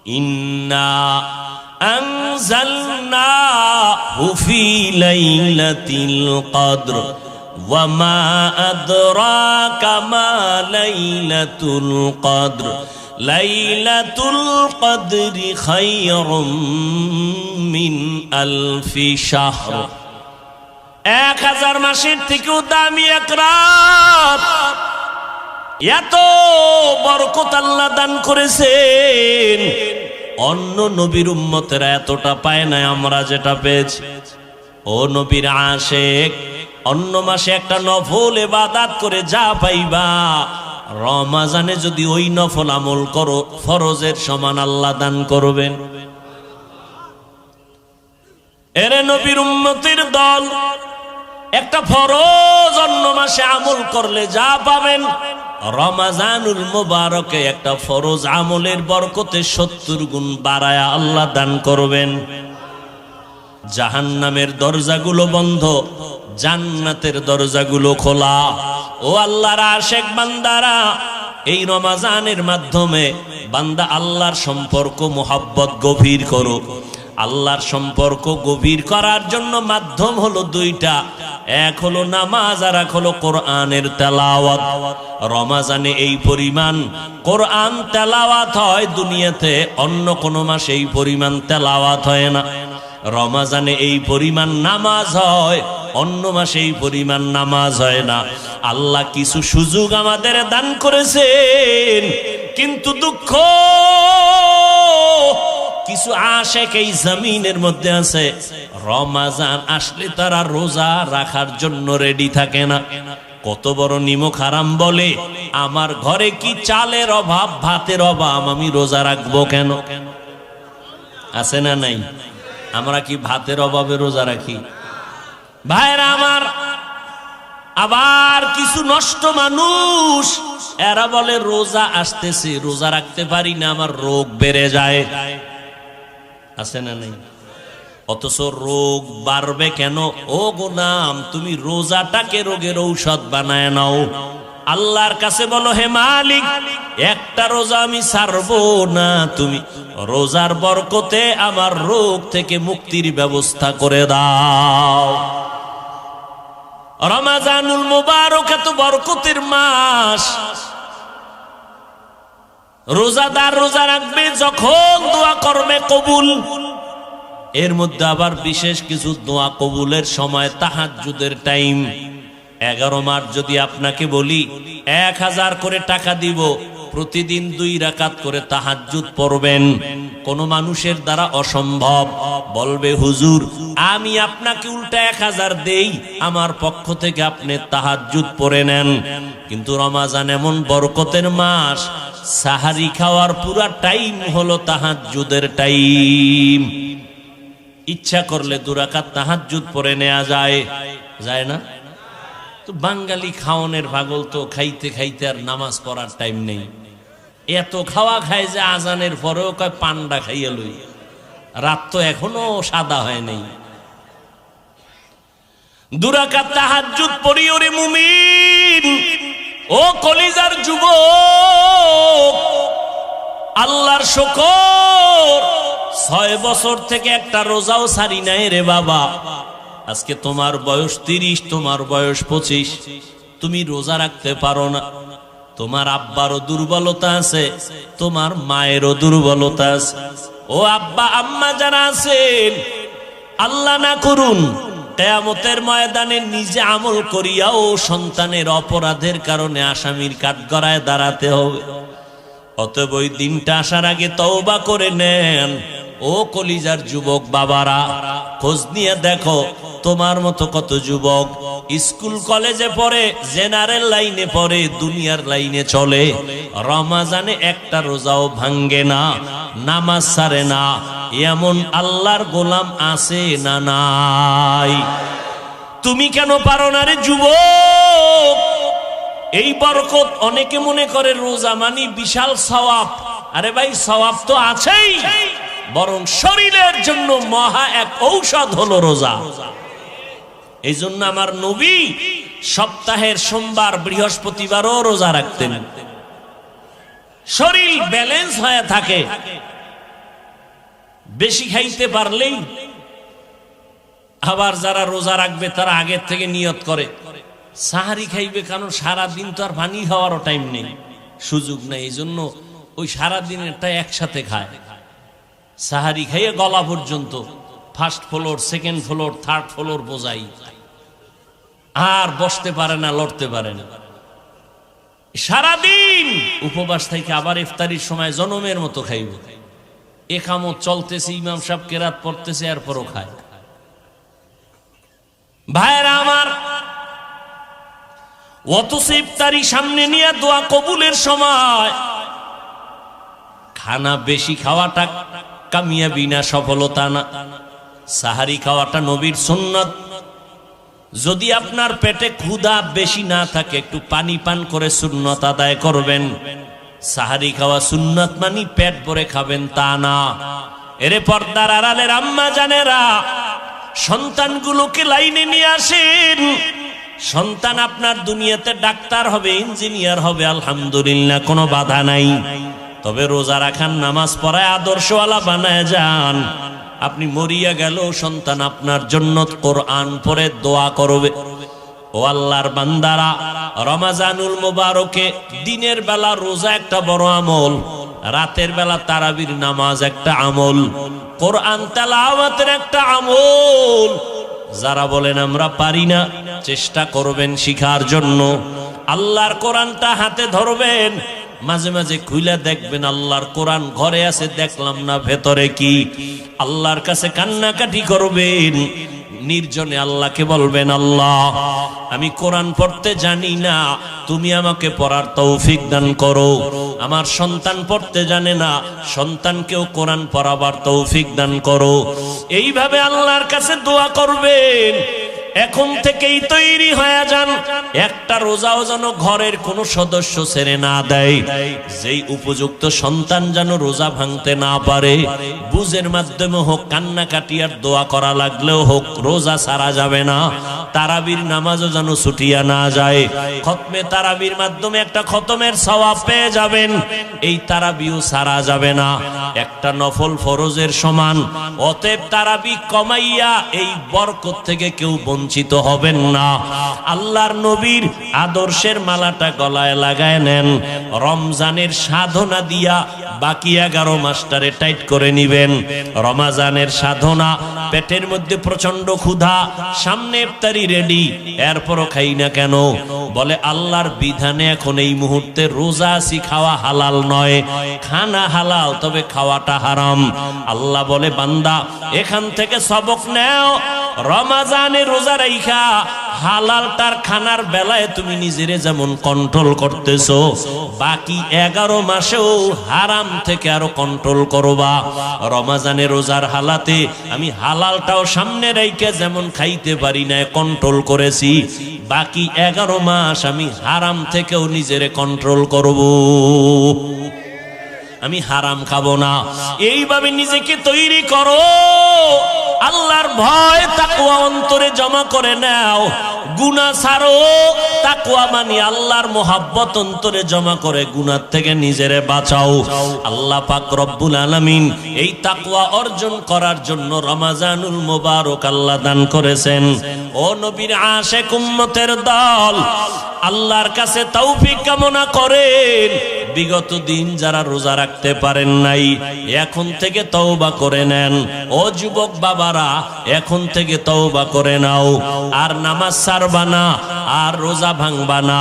ইন্না আনজালনাহু ফি লাইলাতিল কদর ওয়া মা আদরাকা মা লাইলাতুল কদর লাইলাতুল কদরি খায়রুম মিন আলফি শাহর। 1000 মাসের থেকেও দামি এক রাত। এত বরকত আল্লাহ দান করেছেন, অন্য নবীর উম্মতেরা এতটা পায় না আমরা যেটা পেয়েছি। ও নবীর আশিক, অন্য মাসে একটা নফল ইবাদত করে যা পাইবা, রমজানে যদি ওই নফল আমল করো ফরজের সমান আল্লাহ দান করবেন। এরে নবীর উম্মতের দল, একটা ফরজ অন্য মাসে আমল করলে যা পাবেন, রমজানুল মুবারকে একটা ফরজ আমলের বরকতে 70 গুণ বাড়ায়া আল্লাহ দান করবেন। জাহান্নামের দরজাগুলো বন্ধ, জান্নাতের দরজাগুলো খোলা। ও আল্লাহর আশিক বান্দারা, এই রমজানের মাধ্যমে বান্দা আল্লাহর সম্পর্ক মুহাব্বত গভীর করো। আল্লাহর সম্পর্ক গভীর করার জন্য মাধ্যম হলো দুইটা, এক হলো নামাজ আর এক হলো কোরআনের তেলাওয়াত। রমজানে এই পরিমাণ কোরআন তেলাওয়াত হয়, দুনিয়াতে অন্য কোনো মাসে এই পরিমাণ তেলাওয়াত হয় না। রমজানে এই পরিমাণ নামাজ হয়, অন্য মাসে এই পরিমাণ নামাজ হয় না। আল্লাহ কিছু সুযোগ আমাদের দান করেছেন, কিন্তু দুঃখ কিছু আশিক এই জমিনের মধ্যে আছে, রমজান আসলে তারা রোজা রাখার জন্য রেডি থাকে না। কত বড় নিমক হারাম বলে, আমার ঘরে কি চালের অভাব, ভাতের অভাব, আমি রোজা রাখবো কেন? আছে না নাই? আমরা কি ভাতের অভাবে রোজা রাখি? ভাইরা আমার, আবার কিছু নষ্ট মানুষ, এরা বলে রোজা আসতেছে, রোজা রাখতে পারি না, আমার রোগ বেড়ে যায়। আছে না নাই? অথচ রোগ বাড়বে কেন? ও গোলাম, তুমি রোজাটাকে রোগের ঔষধ বানায় নাও। আল্লাহর কাছে বলো, হে মালিক, একটা রোজা আমি ছাড়বো না, তুমি রোজার বরকতে আমার রোগ থেকে মুক্তির ব্যবস্থা করে দাও। রমজানুল মুবারক এত বরকতের মাস। রোজাদার রোজা রাখবে, যখন দোয়া করবে কবুল। এর মধ্যে আবার বিশেষ কিছু দোয়া কবুলের সময় তাহাজ্জুদের টাইম। 11 মাস যদি আপনাকে বলি 1000 করে টাকা দিব, প্রতিদিন 2 রাকাত করে তাহাজ্জুদ পড়বেন, কোন মানুষের দ্বারা অসম্ভব। বলবে হুজুর, আমি আপনাকে উল্টা 1000 দেই, আমার পক্ষ থেকে আপনি তাহাজ্জুদ পড়ে নেন। কিন্তু রমজান এমন বরকতের মাস, সাহারি খাওয়ার পুরা টাইম হলো তাহাজ্জুদের টাইম। ইচ্ছা করলে 2 রাকাত তাহাজ্জুদ পড়ে নেওয়া যায়, যায় না? তো বাঙালি খাওয়ানোর পাগল, তো খাইতে খাইতে আর নামাজ পড়ার টাইম নেই। এত খাওয়া খায় যে আজানের পরেও কয় পান্ডা খাইয়া লই, রাত তো এখনো সাদা হয় নাই। 2 রাকাত তাহাজ্জুদ পড়ি ওরে মুমিন, ও কলিজার যুবক, আল্লাহর শুকর, 6 বছর থেকে একটা রোজাও ছাড়ি নাই রে বাবা। আজকে তোমার বয়স 30, তোমার বয়স 25, তুমি রোজা রাখতে পারো না। তোমার আব্বারও দুর্বলতা আছে, তোমার মায়েরও দুর্বলতা আছে। ও আব্বা আম্মা যারা আছেন, আল্লাহ না করুন কিয়ামতের ময়দানে নিজে আমল করিয়াও সন্তানের অপরাধের কারণে আসামির কাঠগড়ায় দাঁড়াতে হবে। অতএব ওই দিনটা আসার আগে তওবা করে নেন। ও কলিজার যুবক বাবারা, খোঁজ নিয়ে দেখো তোমার মতো কত যুবক স্কুল কলেজে পড়ে, জেনারেল লাইনে পড়ে, দুনিয়ার লাইনে চলে, রমজানে একটা রোজাও ভাঙ্গে না, নামাজ ছাড়ে না। এমন আল্লাহর গোলাম আছে না নাই? তুমি কেন পারো না রে যুবক? এই বরকত, অনেকে মনে করে রোজা মানি বিশাল সওয়াব। আরে ভাই, সওয়াব তো আছেই, বরং শরীরের জন্য মহা এক ঔষধ হলো রোজা। এই জন্য আমার নবী সপ্তাহের সোমবার বৃহস্পতিবারও রোজা রাখতেন, শরীর ব্যালেন্স হয়ে থাকে। বেশি খাইতে পারলেই, আবার যারা রোজা রাখবে তারা আগের থেকে নিয়ত করে সাহারি খাইবে, কারণ সারাদিন তো আর পানি খাওয়ারও টাইম নেই, সুযোগ নেই, এই জন্য ওই সারাদিনেরটা একসাথে খায়। সাহারি খাইয়ে গলা পর্যন্ত, first floor, second floor, third floor বোঝাই, আর বসতে পারে না, লড়তে পারে না, সারাদিন উপবাস থেকে আবার ইফতারির সময় জনমের মতো খাইব। একামত চলতেছে, ইমাম সাহেব কেরাত পড়তেছে, এরপরও খায়। ভাইরা আমার, অথচ ইফতারি সামনে নিয়ে দোয়া কবুলের সময় খানা বেশি খাওয়াটা কামিয়াবি না, সফলতা না। সাহারি খাওয়াটা নবীর সুন্নাত। যদি আপনার পেটে ক্ষুধা বেশি না থাকে, একটু পানি পান করে সুন্নাত আদায় করবেন। সাহারি খাওয়া সুন্নাত মানে পেট ভরে খাবেন তা না। এরে পর্দার আড়ালের আম্মা জানেরা, সন্তানগুলোকে লাইনে নিয়ে আসেন। সন্তান আপনার দুনিয়াতে ডাক্তার হবে, ইঞ্জিনিয়ার হবে, আলহামদুলিল্লাহ, কোনো বাধা নাই। তবে রোজা রাখান, নামাজ পড়ায় আদর্শওয়ালা বানায় যান। আপনি মরিয়া গেল, সন্তান আপনার জন্য কোরআন পড়ে দোয়া করবে। ও আল্লাহর বান্দারা, রমাজানুল মুবারকে দিনের বেলা রোজা একটা বড় আমল, রাতের বেলা তারাবির নামাজ একটা আমল, কোরআন তেলাওয়াতের একটা আমল। যারা বলেন আমরা পারি না, চেষ্টা করবেন শিখার জন্য। আল্লাহর কোরআনটা হাতে ধরবেন, মাঝে মাঝে খুলে দেখবেন আল্লাহর কোরআন ঘরে আছে, দেখলাম না ভেতরে কি। আল্লাহর কাছে কান্নাকাটি করবেন, নির্জনে আল্লাহকে বলবেন, আল্লাহ আমি কোরআন পড়তে জানি না, তুমি আমাকে পড়ার তৌফিক দান করো। আমার সন্তান পড়তে জানে না, সন্তানকেও কোরআন পড়াবার তৌফিক দান করো। এইভাবে আল্লাহর কাছে দোয়া করবেন। এখন থেকেই তৈরি হয়ে যান, একটা রোজাও যেন ঘরের কোনো সদস্য ছেড়ে না দেয়। যেই উপযুক্ত সন্তান যেন রোজা ভাঙতে না পারে, বুঝের মাধ্যমে হোক, কান্নাকাটি আর দোয়া করা লাগলেও হোক, রোজা ছাড়া যাবে না। তারাবির নামাজও যেন ছুটিয়া না যায়। খতমে তারাবির মাধ্যমে একটা খতমের সওয়াব পেয়ে যাবেন, এই তারাবিও ছাড়া যাবে না, একটা নফল ফরজের সমান। অতএব তারাবি কমাইয়া এই বরকত থেকে কেউ বঞ্চিত হবেন না। আল্লাহর নবীর আদর্শের মালাটা গলায় লাগায় নেন। রমজানের সাধনা দিয়া বাকি 11 মাসটারে টাইট করে নিবেন। রমজানের সাধনা, পেটের মধ্যে প্রচন্ড ক্ষুধা, সামনে ইফতারি রেডি, এরপরও খাই না কেন? বলে আল্লাহর বিধানে এখন এই মুহূর্তে রোজা আছি, খাওয়া হালাল নয়। খানা হালাল, তবে খাওয়াটা হারাম। আল্লাহ বলে, বান্দা এখান থেকে সবক নেও। রমজানে রোজা রাইখা হালালটার খানার বেলায় তুমি নিজেরে যেমন কন্ট্রোল করতেছো, বাকি 11 মাসেও হারাম থেকে আরো কন্ট্রোল করবা। রমজানে রোজার হালাতে আমি হালালটাও সামনে রাইখা যেমন খাইতে পারি না, কন্ট্রোল করেছি, বাকি 11 মাস আমি হারাম থেকেও নিজেরে কন্ট্রোল করব। আমি হারাম খাবো না। এইভাবে নিজেকে তৈরি করো। আল্লাহর ভয় তাকওয়া অন্তরে জমা করে নাও। গুনাহ ছাড়ো। তাকওয়া মানে আল্লাহর মোহাব্বত অন্তরে জমা করে গুনাহ থেকে নিজেরে বাঁচাও। আল্লাহ পাক রব্বুল আলামিন এই তাকওয়া অর্জন করার জন্য রমজানুল মুবারক আল্লাহ দান করেছেন। ও নবীর আশিক উম্মতের দল, আল্লাহর কাছে তৌফিক কামনা করেন। বিগত দিন যারা রোজা রাখতে পারেন নাই, এখন থেকে তওবা করে নেন। ও যুবক বাবারা, এখন থেকে তওবা করে নাও। আর নামাজ ছাড়বা না, আর রোজা ভাঙবা না,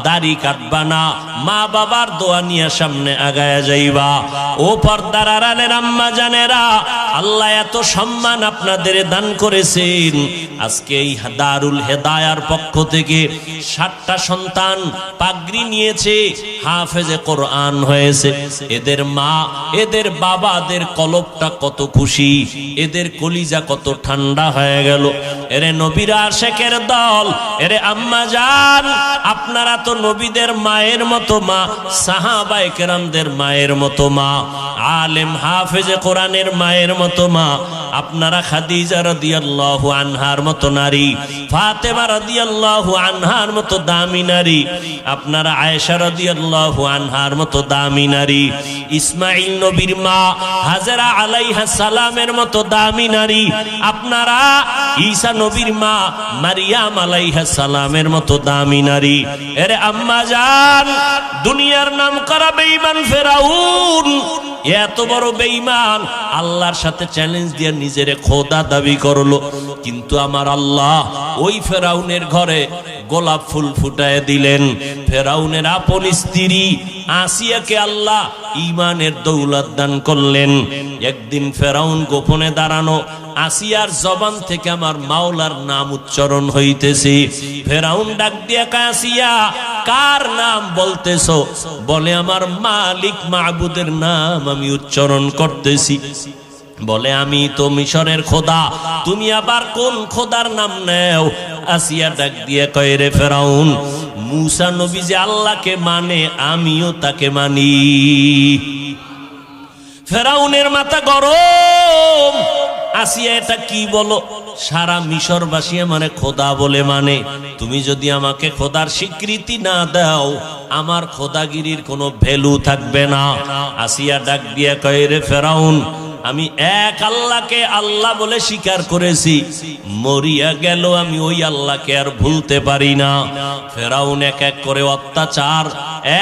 দাড়ি কাটবা না, মা বাবার দোয়া নিয়ে সামনে আগায়া যাইবা। ও পর্দার আড়ালের আম্মা জানেরা, আল্লাহ এত সম্মান আপনাদের দান করেছেন। আজকে এই দারুল হেদায়ার পক্ষ থেকে 60টা সন্তান পাগড়ি নিয়েছে, হাফেজে কোরআন হয়েছে। এদের মা, এদের বাবাদের কলবটা কত খুশি, এদের কলিজা কত ঠান্ডা হয়ে গেল। এরে নবীর আশিকের দল, এরে আম্মা জান, আপনারা তো নবীদের মায়ের মতো মা, সাহাবায়ে কেরামদের মায়ের মতো মা। আলেম হাফেজে কোরআনের মায়ের মতো মা, আপনারা খাদিজা রাদিয়াল্লাহু আনহার মতো নারী, ফাতেমা রাদিয়াল্লাহু আনহার মতো দামি নারী, আপনারা আয়েশা রাদিয়াল্লাহু আনহার মতো দামি নারী, ইসমাইল নবীর মা হাজেরা আলাইহা সালামের মতো দামি নারী, আপনারা ঈসা নবীর মা মারিয়াম আলাইহা সালামের মতো দামি নারী। এরে আম্মা জান, দুনিয়ার নাম করা বেঈমান ফেরাউন এত বড় বেঈমান, আল্লাহর সাথে চ্যালেঞ্জ দিয়ে নিজের খোদা দাবি করলো। কিন্তু আমার আল্লাহ ওই ফেরাউনের ঘরে গোলাপ ফুল ফুটায় দিলেন। ফেরাউনের আপন স্ত্রী আসিয়াকে আল্লাহ ঈমানের দৌলত দান করলেন। একদিন ফেরাউন গোপনে দাঁড়ানো, আসিয়ার জবান থেকে আমার মাওলার নাম উচ্চারণ হইতেছে। ফেরাউন ডাক দিয়া কয়, আসিয়া কার নাম বলতেছো? বলে, আমার মালিক মাবুদের নাম আমি উচ্চারণ করতেছি। বলে, আমি তো মিশরের খোদা, তুমি আবার কোন খোদার নাম নেও? আসিয়া ডাক দিয়ে কয়, রে ফেরাউন, মুসা নবী যে আল্লাহকে মানে আমিও তাকে মানি। ফেরাউনের মাথা গরম। আসিয়া, এটা কি বলো? সারা মিশরবাসী মানে খোদা বলে মানে, তুমি যদি আমাকে খোদার স্বীকৃতি না দাও আমার খোদাগিরির কোনো ভ্যালু থাকবে না। আসিয়া ডাক দিয়ে কয়, রে ফেরাউন, আমি এক আল্লাহকে আল্লাহ বলে স্বীকার করেছি, মরিয়া গেল আমি ওই আল্লাহকে আর ভুলতে পারি না। ফেরাউন এক এক করে অত্যাচার,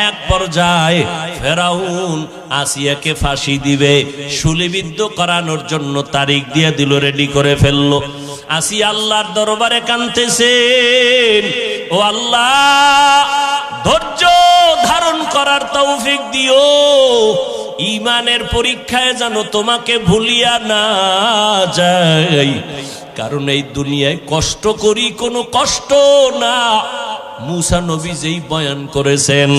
এক পর্যায়ে ফেরাউন আসিয়াকে ফাঁসি দিবে, শুলিবিদ্ধ করানোর জন্য তারিখ দিয়ে দিল, রেডি করে ফেললো। আসিয়া আল্লাহর দরবারে কাঁদতেছেন, ও আল্লাহ, ধৈর্য ধারণ করার তৌফিক দিও, ঈমানের পরীক্ষায় যেন তোমাকে ভুলিয়া না যাই, কারণ এই দুনিয়ায় কষ্ট করি কোনো কষ্ট না। মুসা নবী যেই বয়ান করেছেন,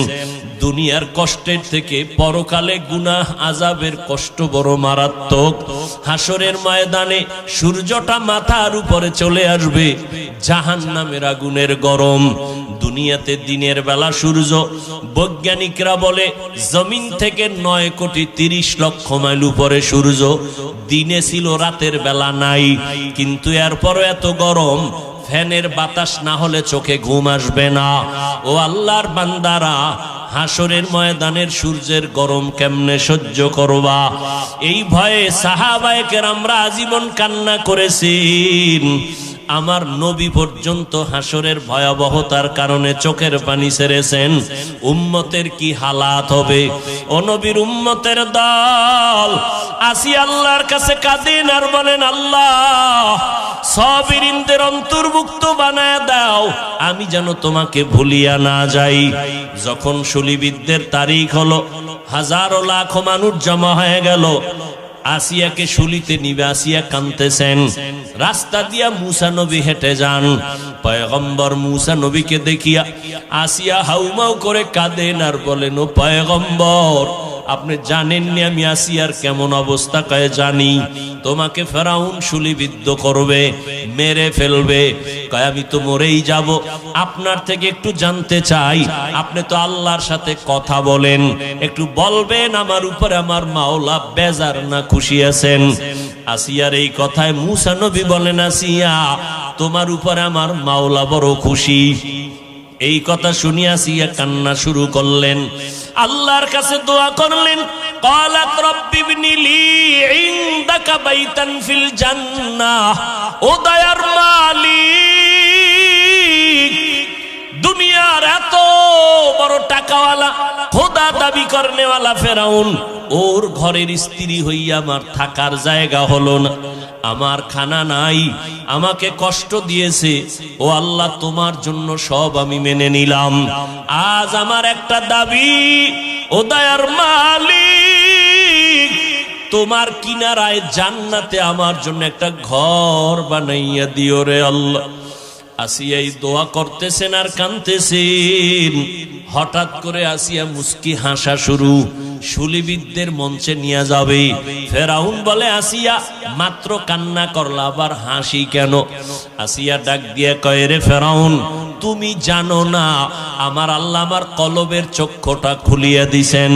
দুনিয়ার কষ্টের থেকে পরকালে গুনাহ আযাবের কষ্ট বড় মারাত্মক। হাসরের ময়দানে সূর্যটা মাথার উপরে চলে আসবে, জাহান্নামের আগুনের গরম। দুনিয়াতে দিনের বেলা সূর্য, বৈজ্ঞানিকরা বলে জমিন থেকে 9,30,00,000 মাইল উপরে সূর্য, দিনে ছিল, রাতের বেলা নাই। কিন্তু এরপরও এত গরম, ফ্যানের বাতাস না হলে চোখে ঘুম আসবে না। ও আল্লাহর বান্দারা, হাসরের ময়দানের সূর্যের গরম কেমনে সহ্য করবা? এই ভয়ে সাহাবায়ে কেরামরা আজীবন কান্না করেছেন। আমার নবী পর্যন্ত হাসরের ভয়াবহতার কারণে চোখের পানি ছেড়েছেন। উম্মতের কি হালাত হবে? ও নবীর উম্মতের দল আসি আল্লাহর কাছে কাঁদেন আর বলেন, আল্লাহ, সাবিরিনদের অন্তর্ভুক্ত বানায় দাও, আমি যেন তোমাকে ভুলিয়া না যাই। যখন শুলিবিদ্ধের তারিখ হলো, হাজারো লাখো মানুষ জমা হয়ে গেল, আসিয়াকে শুলিতে নিবে। আসিয়া কাঁদতেছেন। রাস্তা দিয়া মুসা নবী হেঁটে যান। পয়গম্বর মুসা নবীকে দেখিয়া আসিয়া হাউমাউ করে কাঁদেন আর বলেন, ও পয়গম্বর, আপনি জানেননি আমি আসিয়ার কেমন অবস্থা? কয়ে, জানি। তোমাকে ফেরাউন শুলিবিদ্ধ করবে, মেরে ফেলবে। কয়, আমি তো মরেই যাব। আপনার থেকে একটু জানতে চাই, আপনি তো আল্লাহর সাথে কথা বলেন, একটু বলবেন আমার উপরে আমার মাওলা বেজার না খুশি আছেন? আসিয়ার এই কথায় মুসা নবী বলেন, আসিয়া, তোমার উপরে আমার মাওলা বড় খুশি। এই কথা শুনিয়া আসিয়া কান্না শুরু করলেন, আল্লাহর কাছে দোয়া করলেন। ক্বালাত রাব্বি ইবনি লি ইনদাকা বাইতান ফিল জান্নাহ। ও দয়ার মালিক, দুনিয়ার এত বড় টাকাওয়ালা, খোদা দাবি করনেওয়ালা ফেরাউন, ওর ঘরের স্ত্রী হইয়া আমার থাকার জায়গা হলো না, আমার খানা নাই, আমাকে কষ্ট দিয়েছে। ও আল্লাহ, তোমার জন্য সব আমি মেনে নিলাম। আজ আমার একটা দাবি, ও দয়ার মালিক, তোমার কিনারায় জান্নাতে আমার জন্য একটা ঘর বানাইয়া দিও রে আল্লাহ। আসিয়া এই দোয়া করতেছেন আর কাঁদতেছেন। হঠাৎ করে আসিয়া মুস্কি হাসা শুরু, শুলিবিদদের মঞ্চে নিয়ে যাবে। ফেরাউন বলে, আসিয়া, মাত্র কান্না করলা, আবার হাসি কেন? আসিয়া ডাক দিয়ে কয়, রে ফেরাউন, তুমি জানো না আমার আল্লাহ আমার কলবের চক্ষুটা খুলিয়ে দিছেন।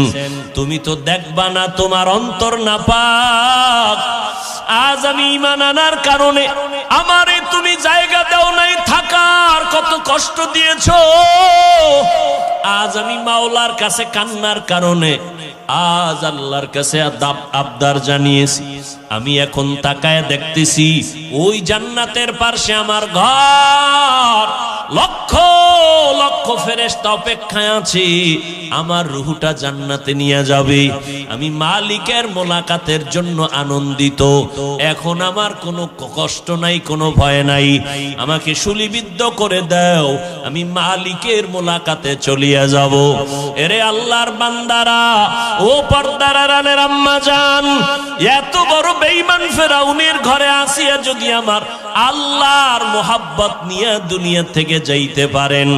তুমি তো দেখবা না, তোমার অন্তর নাপাক। আজ আমি ঈমান আনার কারণে আমারে তুমি জায়গা দাও নাই থাকার, কত কষ্ট দিয়েছো। আজ আমি মাওলার কাছে কান্নার কারণে আজ আল্লাহর কাছে আবদার জানিয়েছি। আমি এখন তাকায় দেখতেছি ওই জান্নাতের পাশে আমার ঘর, লক্ষ লক্ষ ফেরেশতা অপেক্ষায় আছে, আমার রূহটা জান্নাতে নিয়ে যাবে। আমি মালিকের মোলাকাতের জন্য আনন্দিত। এখন আমার কোনো কষ্ট নাই, কোনো ভয় নাই। আমাকে শুলিবিদ্ধ করে দাও, আমি মালিকের মোলাকাতে চলিয়া যাব। এরে আল্লাহর বান্দারা, ও পর্দার আড়ালের আম্মা জান, এত বড় বেঈমান ফেরাউনের ঘরে আসিয়া যদি আমার আল্লাহর মোহাব্বত নিয়ে দুনিয়া থেকে যাইতে পারেন,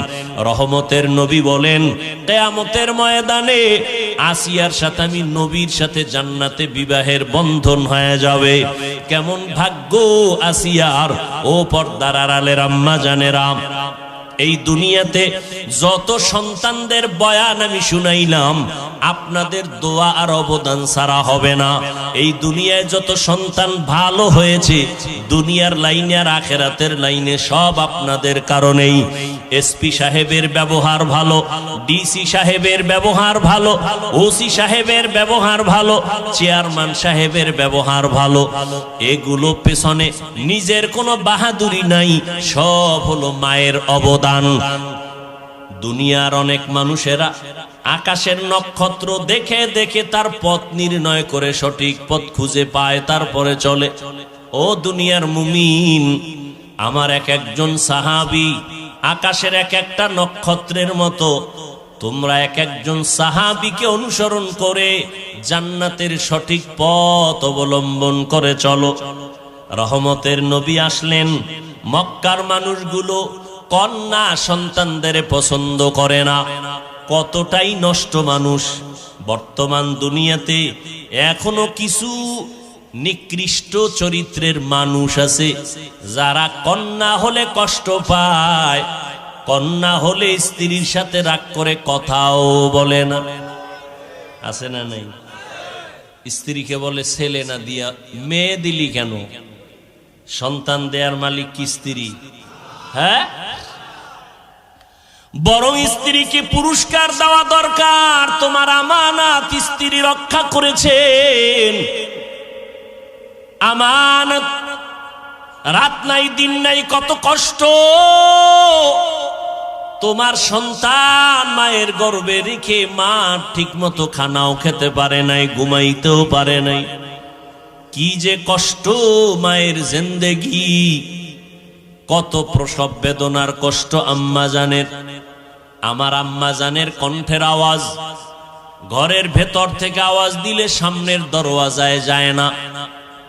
রহমতের নবী বলেন কিয়ামতের ময়দানে আসিয়ার সাথে আমি নবীর সাথে জান্নাতে বিবাহের বন্ধন হয়ে যাবে। কেমন ভাগ্য আসিয়ার, ও পর্দার আড়ালের আম্মা জানেরা। এই দুনিয়াতে যত সন্তানদের বয়ান আমি শুনাইলাম, আপনাদের দোয়া আর অবদান ছাড়া হবে না। এই দুনিয়ায় যত সন্তান ভালো হয়েছে, দুনিয়ার লাইনে আর আখেরাতের লাইনে সব আপনাদের কারণেই। এসপি সাহেবের ব্যবহার ভালো, ডিসি সাহেবের ব্যবহার ভালো, ওসি সাহেবের ব্যবহার ভালো, চেয়ারম্যান সাহেবের ব্যবহার ভালো। এগুলো পেছনে নিজের কোনো বাহাদুরি নাই, সব হলো মায়ের অবদান। দুনিয়ার অনেক মানুষেরা আকাশের নক্ষত্র দেখে দেখে তার পথ নির্ণয় করে সঠিক পথ খুঁজে পায়, তারপরে চলে। ও দুনিয়ার মুমিন, আমার এক একজন সাহাবী আকাশের এক একটা নক্ষত্রের মতো। তোমরা এক একজন সাহাবীকে অনুসরণ করে জান্নাতের সঠিক পথ অবলম্বন করে চলো। রহমতের নবী আসলেন, মক্কার মানুষগুলো কন্যা সন্তানদের পছন্দ করে না। কতটাই নষ্ট মানুষ। বর্তমান দুনিয়াতে এখনো কিছু নিকৃষ্ট চরিত্রের মানুষ আছে, যারা কন্যা হলে কষ্ট পায়, কন্যা হলে স্ত্রীর সাথে রাগ করে কথাও বলে না। আছে না নাই? স্ত্রীকে বলে ছেলে না দিয়া মেয়ে দিলি কেন? সন্তান দেয়ার মালিক কি স্ত্রী? হ্যাঁ, বরং স্ত্রীকে পুরস্কার দেওয়া দরকার। তোমার আমানত স্ত্রী রক্ষা করেছেন। আমানত, রাত নাই দিন নাই কত কষ্ট। তোমার সন্তান মায়ের গর্ভে রেখে মা ঠিক মতো খানাও খেতে পারে নাই, ঘুমাইতেও পারে নাই। কি যে কষ্ট মায়ের জিন্দেগি, কত প্রসব বেদনার কষ্ট আম্মা জানের। আমার আম্মা জানের কণ্ঠের আওয়াজ ঘরের ভেতর থেকে আওয়াজ দিলে সামনের দরওয়াজায় যায় না।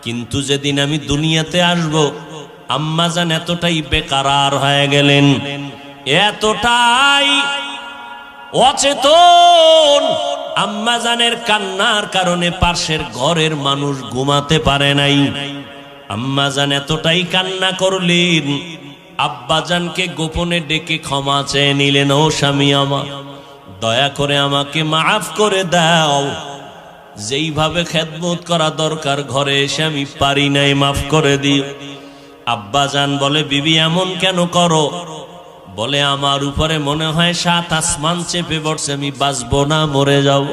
কিন্তু যেদিন আমি দুনিয়াতে আসব, আম্মা জান এতটাই বেকারার হয়ে গেলেন, এতটাই অচেতন। আম্মা জানের কান্নার কারণে পাশের ঘরের মানুষ ঘুমাতে পারে নাই। আম্মা জান এতটাই কান্না করলেন, আব্বাজানকে গোপনে ডেকে ক্ষমা চেয়ে নিলেন। ও স্বামী আমার, দয়া করে আমাকে মাফ করে দাও। যেইভাবে খেদমত করা দরকার ঘরে এসে আমি পারি নাই, মাফ করে দিও। আব্বাজান বলে, বিবি এমন কেন করো? বলে, আমার উপরে মনে হয় 7 আসমান চেপে পড়ছে, আমি বাঁচবো না, মরে যাব।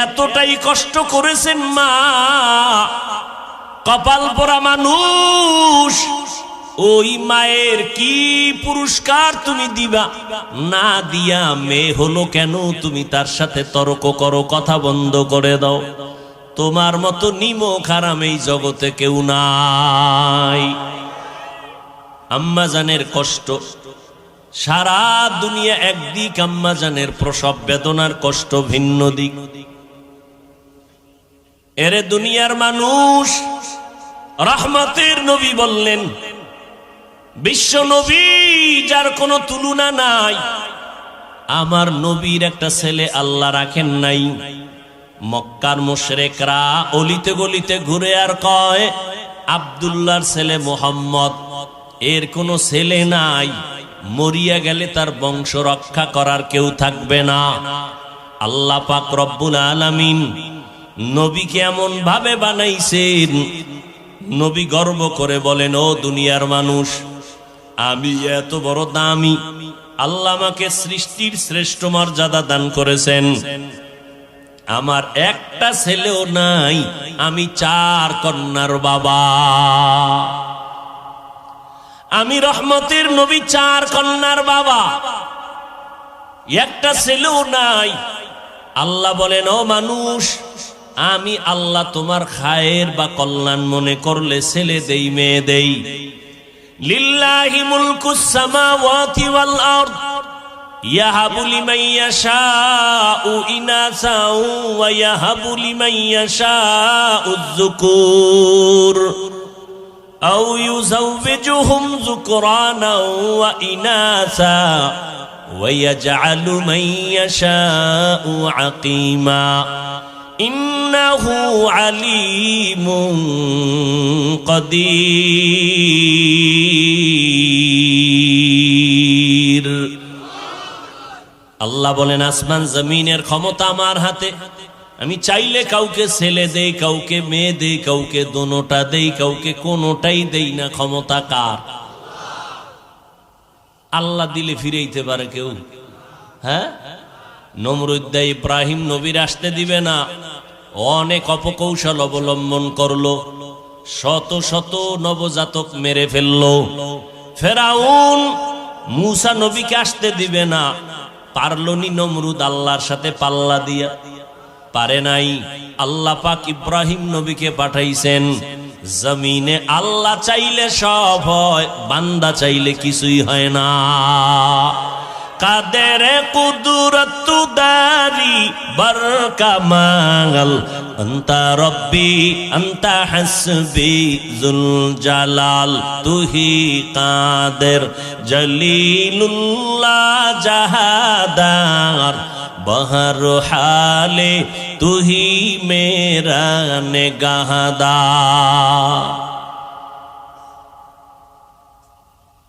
এতটাই কষ্ট করেছেন মা। কপাল পোড়া মানুষ। ওই মায়ের কি পুরস্কার তুমি দিবা? না দিয়া মেয়ে হলো কেন তুমি তার সাথে তর্ক করো, কথা বন্ধ করে দাও। তোমার মতো নিমক হারাম এই জগতে কেউ নাই। আম্মা জানের কষ্ট সারা দুনিয়া একদিক, আম্মা জানের প্রসব বেদনার কষ্ট ভিন্ন দিক। এরে দুনিয়ার মানুষ, রহমতের নবী বললেন, বিশ্ব নবী যার কোনো তুলনা নাই, আমার নবীর একটা ছেলে আল্লাহ রাখেন নাই। মক্কার মুশরিকরা অলিতে গলিতে ঘুরে আর কয়, আব্দুল্লাহর ছেলে মুহাম্মদ, এর কোনো ছেলে নাই। মরিয়া গেলে তার বংশ রক্ষা করার কেউ থাকবে না। আল্লাহ পাক রব্বুল আলামিন নবীকে এমন ভাবে বানাইছেন, নবী গর্ব করে বলেন, ও দুনিয়ার মানুষ, আমি এত বড় দামি, আল্লাহ আমাকে সৃষ্টির শ্রেষ্ঠ মর্যাদা দান করেছেন, আমার একটা ছেলেও নাই, আমি 4 কন্যার বাবা। আমি রহমতের নবী, 4 কন্যার বাবা, একটা ছেলেও নাই। আল্লাহ বলেন, ও মানুষ, আমি আল্লাহ তোমার খায়ের বা কল্যাণ মনে করলে ছেলে দেই, মেয়ে দেই। লিল্লাহি মুলকুস সামাওয়াতি ওয়াল আরদ ইয়াহাবু লিমান ইয়াশাউ ইনাসা ওয়া ইয়াহাবু লিমান ইয়াশাউ যুকুর আও ইউযাওবিজুহুম যুকরানা ওয়া ইনাসা ওয়া ইয়াজআলু মান ইয়াশাউ আকিমা ইন্নাহু আলিমুন কাদির। আল্লাহ বলেন, আসমান জমিনের ক্ষমতা আমার হাতে, আমি চাইলে কাউকে ছেলে দেই, কাউকে মেয়ে দেই, কাউকে দোনোটা দেই, কাউকে কোনোটাই দেই না। ক্ষমতা কার? আল্লাহ দিলে ফিরাইতে পারে কেউ? হ্যাঁ, নমরুদ দেয়, ইব্রাহিম নবীর আসতে দিবে না, অনেক অপকৌশল অবলম্বন করলো, শত শত নবজাতক মেরে ফেললো। ফেরাউন মূসা নবীকে আসতে দিবে না, পারলনি নমরুদ আল্লাহর সাথে পাল্লা দিয়া, পারে নাই। আল্লাহ পাক ইব্রাহিম নবীকে পাঠাইছেন। জমিনে আল্লাহ চাইলে সব হয়, বান্দা চাইলে কিছুই হয় না। কাদের কুদরত দারি বরকামাল আনতা রব্বি আনতা হাসবি জুল জালাল তুহি কাদের জলিলুল্লাহ জাহাদার বহর হালে তুহি মেরা নেগাহদার।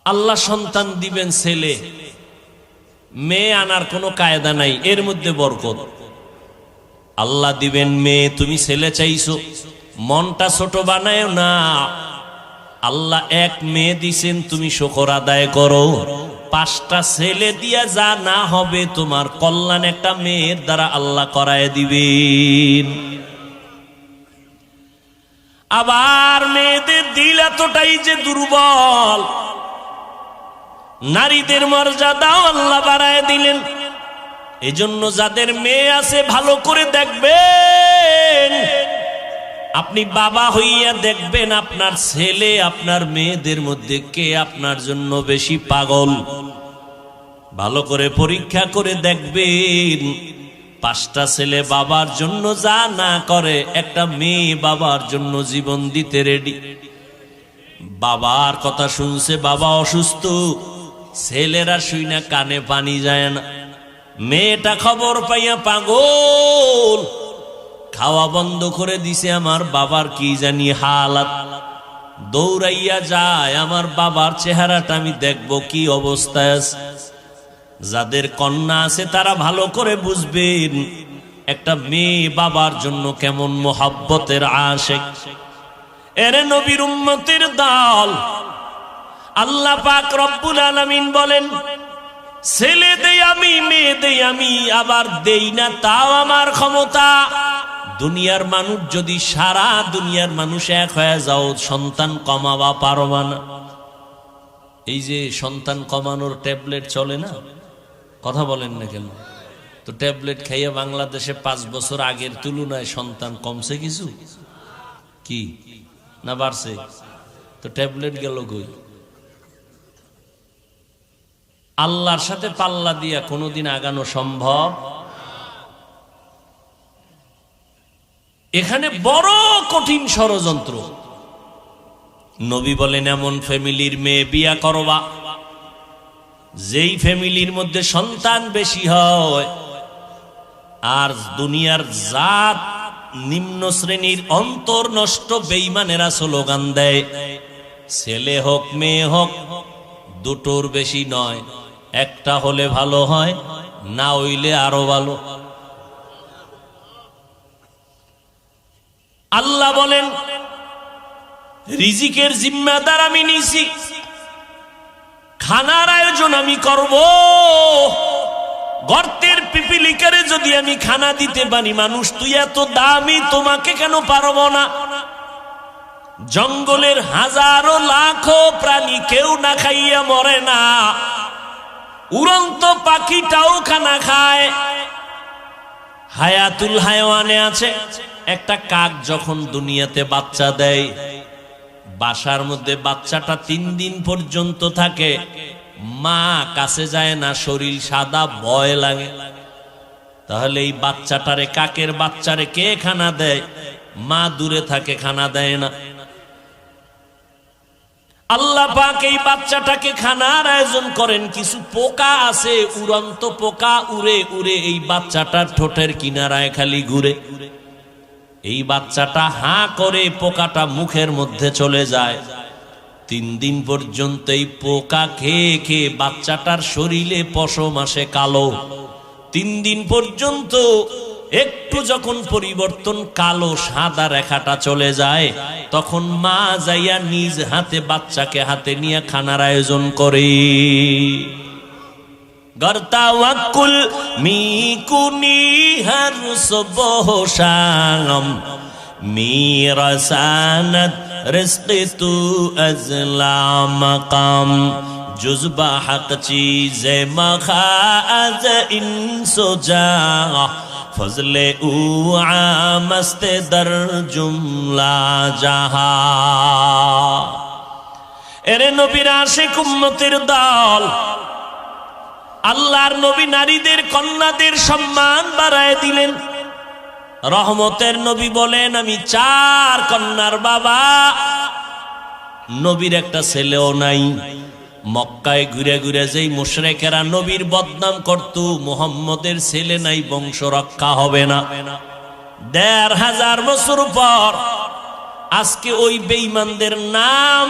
আল্লাহ সন্তান দিবেন ছেলে, মেয়ে আনার কোনো কায়দা নাই, এর মধ্যে বরকত। আল্লাহ দিবেন মেয়ে, তুমি ছেলে চাইছো, মনটা ছোট বানায় না। আল্লাহ এক মেয়ে দিছেন, তুমি শুকর আদায় করো। 5টা ছেলে দিয়া যা না হবে, তোমার কল্যাণ একটা মেয়ের দ্বারা আল্লাহ করায় দিবেন। আবার মেয়েদের দিল এতটাই যে দুর্বল, নারীদের মর্যাদাও আল্লাহ বাড়ায় দিলেন। এজন্য যাদের মেয়ে আছে ভালো করে দেখবেন। আপনি বাবা হইয়া দেখবেন আপনার ছেলে আপনার মেয়েদের মধ্যে কে আপনার জন্য বেশি পাগল। ভালো করে পরীক্ষা করে দেখবেন। 5টা ছেলে বাবার জন্য যা না করে, একটা মেয়ে বাবার জন্য জীবন দিতে রেডি। বাবার কথা শুনছে, বাবা অসুস্থ, ছেলেরা শুই না কানে পানি যায় না। মেয়েটা খবর পাইয়া পাগল, খাওয়া বন্ধ করে দিছে, আমার বাবার কি জানি হালাত। দৌড়াইয়া যায়, আমার বাবার চেহারাটা আমি দেখবো কি অবস্থায় আছে। যাদের কন্যা আছে তারা ভালো করে বুঝবেন একটা মেয়ে বাবার জন্য কেমন মোহাব্বতের আশিক। এরে নবীর উম্মতের দল, আল্লাহ পাক রব্বুল আলামিন বলেন, ছেলে দেই আমি, মেয়ে দেই আমি, আবার দেই না তাও আমার ক্ষমতা। দুনিয়ার মানুষ যদি সারা দুনিয়ার মানুষ এক হয়ে যাও, সন্তান কমাবা পারবা না। এই যে সন্তান কমানোর ট্যাবলেট চলে না, কথা বলেন না কেন? তো ট্যাবলেট খাইয়া বাংলাদেশে 5 বছর আগের তুলনায় সন্তান কমছে কিছু কি না বাড়ছে? তো ট্যাবলেট গেল কই? আল্লাহর সাথে পাল্লা দিয়া কোনোদিন আগানো সম্ভব? এখানে বড় কঠিন ষড়যন্ত্র। নবী বলেন, এমন ফ্যামিলির মেয়ে বিয়া করবা যেই ফ্যামিলির মধ্যে সন্তান বেশি হয়, আর দুনিয়ার জাত নিম্ন শ্রেণীর অন্তর নষ্ট বেঈমানেরা স্লোগান দেয়, ছেলে হোক মেয়ে হোক দুটোর বেশি নয়, একটা হলে ভালো হয়, না হইলে আরো ভালো। আল্লাহ বলেন রিজিকের জিম্মাদার আমি নিছি, খানার আয়োজন আমি করব। গর্তের পিপিলিকারে যদি আমি খানা দিতে পারি, মানুষ তুই এত দামি, তোমাকে কেন পারবো না? জঙ্গলের হাজারো লাখো প্রাণী কেউ না খাইয়া মরে না, উড়ন্ত পাখিটাও খানা খায়। হায়াতুল হায়ওয়ানে আছে, একটা কাক যখন দুনিয়াতে বাচ্চা দেয়, বাসার মধ্যে বাচ্চাটা 3 দিন পর্যন্ত থাকে, মা কাছে যায় না, শরীর সাদা, ভয় লাগে। তাহলে এই বাচ্চাটারে, কাকের বাচ্চারে কে খানা দেয়? মা দূরে থাকে, খানা দেয় না। আল্লাহ পাক এই বাচ্চাটাকে খানার আয়োজন করেন। কিছু পোকা আছে, উড়ন্ত পোকা, উড়ে উড়ে এই বাচ্চাটার ঠোঁটের কিনারায় খালি ঘুরে। এই বাচ্চাটা হাঁ করে, পোকাটা মুখের মধ্যে চলে যায়। 3 দিন পর্যন্ত এই পোকা খেয়ে খেয়ে বাচ্চাটার শরীরে পশম আসে কালো। 3 দিন পর্যন্ত একটু যখন পরিবর্তন, কালো সাদা রেখাটা চলে যায়, তখন মা যাইয়া নিজ হাতে বাচ্চাকে হাতে নিয়ে খানার আয়োজন করে। গর্তাওয়াক্কুল মিকুনি হর সুবহ শাম মিরাসানাত রিজকি তু আজলা মাকাম জুজবা হক চীজে মখাজ ইনসো জা ফজলে উ আমস্তে দর জুমলা জাহা। এরে নবীর আশিক উম্মতের দল, আল্লাহর নবী নারীদের, কন্যাদের সম্মান বাড়ায় দিলেন। রহমতের নবী বলেন আমি 4 কন্যার বাবা। নবীর একটা ছেলেও নাই। মক্কায় ঘুরে ঘুরে যেই মুশরিকেরা নবীর বদনাম করত, মুহাম্মদের ছেলে নাই, বংশ রক্ষা হবে না। 1500 বছর পর আজকে ওই বেঈমানদের নাম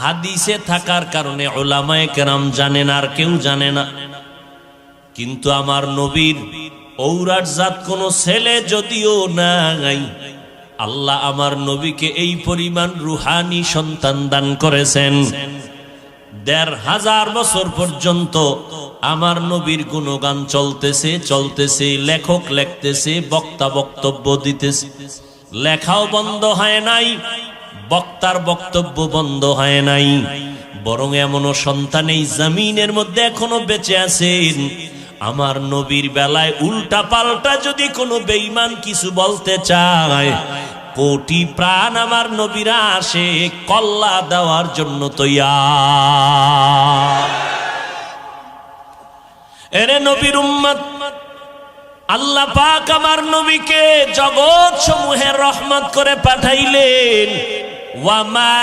হাদিসে থাকার কারণে উলামায়ে কেরাম জানেন, আর কেউ জানে না। কিন্তু আমার নবীর ঔরাট জাত কোন ছেলে যদিও নাই, আল্লাহ আমার নবীকে এই পরিমাণ রুহানি সন্তান দান করেছেন। 1500 বছর পর্যন্ত আমার নবীর গুণগান চলতেছে চলতেছে, লেখক লিখতেছে, বক্তা বক্তব্য দিতেছে, লেখাও বন্ধ হয় নাই, বক্তার বক্তব্য বন্ধ হয় নাই। বরং এমনও সন্তান এই জমিনের মধ্যে এখনো বেঁচে আছেন। আমার নবীর বেলায় উল্টা পাল্টা যদি কোনো বেঈমান কিছু বলতে চায়, কোটি প্রাণ আমার নবীরা আসে কল্লা দেওয়ার জন্য তৈয়ার। এরে নবীর উম্মত, আল্লাহ পাক আমার নবীকে জগৎ সমূহের রহমত করে পাঠাইলেন। ওয়ামা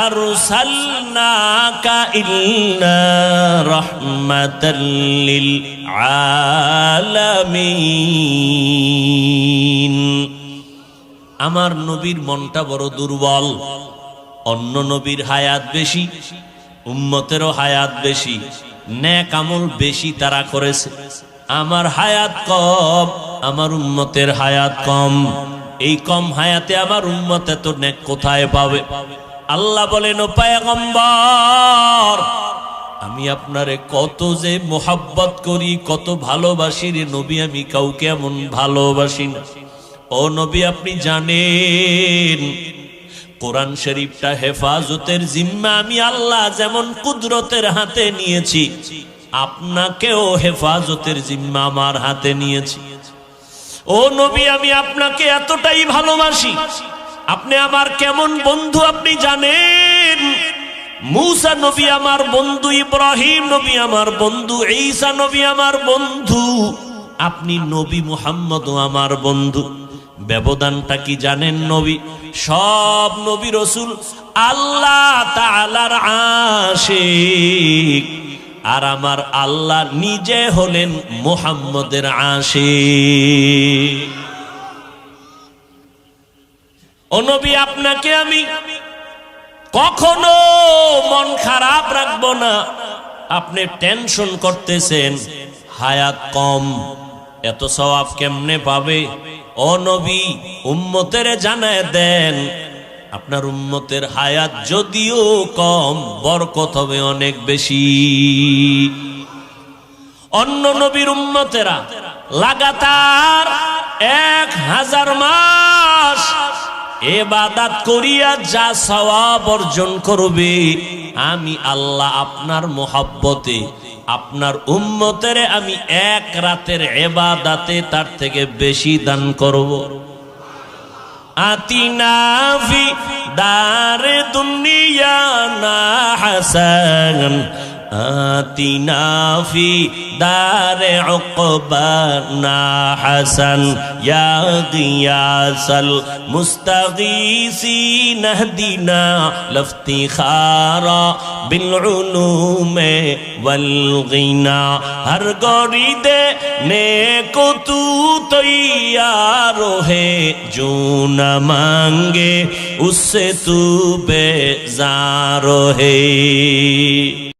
আরসালনাকা ইল্লা রাহমাতাল লিল আলামিন। আমার নবীর মনটা বড় দুর্বল। অন্য নবীর হায়াত বেশি, উম্মতেরও হায়াত বেশি, নেক আমল বেশি তারা করেছে। আমার হায়াত কম, আমার উম্মতের হায়াত কম। এই কম হায়াতে আমার উম্মত এত নেক কোথায় পাবে? আল্লাহ বলেন ও পয়গম্বর, আমি আপনারে কত যে মোহাব্বত করি, কত ভালোবাসি রে নবী, আমি কাউকে এমন ভালোবাসি না। ও নবী আপনি জানেন, কোরআন শরীফটা হেফাজতের জিম্মা আমি আল্লাহ যেমন কুদরতের হাতে নিয়েছি, আপনাকেও হেফাজতের জিম্মা আমার হাতে নিয়েছি। ও নবী আমি আপনাকে এতটাই ভালোবাসি, আপনি আমার কেমন বন্ধু আপনি জানেন। মূসা নবী আমার বন্ধু, ইব্রাহিম নবী আমার বন্ধু, ঈসা নবী আমার বন্ধু, আপনি নবী মুহাম্মদও আমার বন্ধু। ব্যবধানটা কি জানেন? নবী, সব নবী রাসূল আল্লাহ তাআলার আশিক, আর আমার আল্লাহ নিজে হলেন মুহাম্মদের আশিক। ও নবী আপনাকে আমি কখনো মন খারাপ রাখবো না। আপনি টেনশন করতেছেন হায়াত কম, এত সওয়াব কেমনে পাবে? ও নবী, উম্মতের জানায় দেন, আপনার উম্মতের হায়াত যদিও কম, বরকত হবে অনেক বেশি। অন্য নবীর উম্মতেরা লাগাতার 1000 মাস ইবাদত করিয়া যা সওয়াব অর্জন করবে, আমি আল্লাহ আপনার মোহাব্বতে আপনার উম্মতের আমি 1 রাতের ইবাদতে তার থেকে বেশি দান করব। আতিনা ফি দারে দুনিয়া না হাসান, আতিনা ফি দারে উকবানা হাসান, ইয়া গিয়াসাল মুস্তাগীসিন ইহদিনা লফতিখারা বিল উলুমে ওয়াল গিনা। হর গরিদে নেকো তু তৈয়ার হে, जो न मांगे उससे तू बेजार है।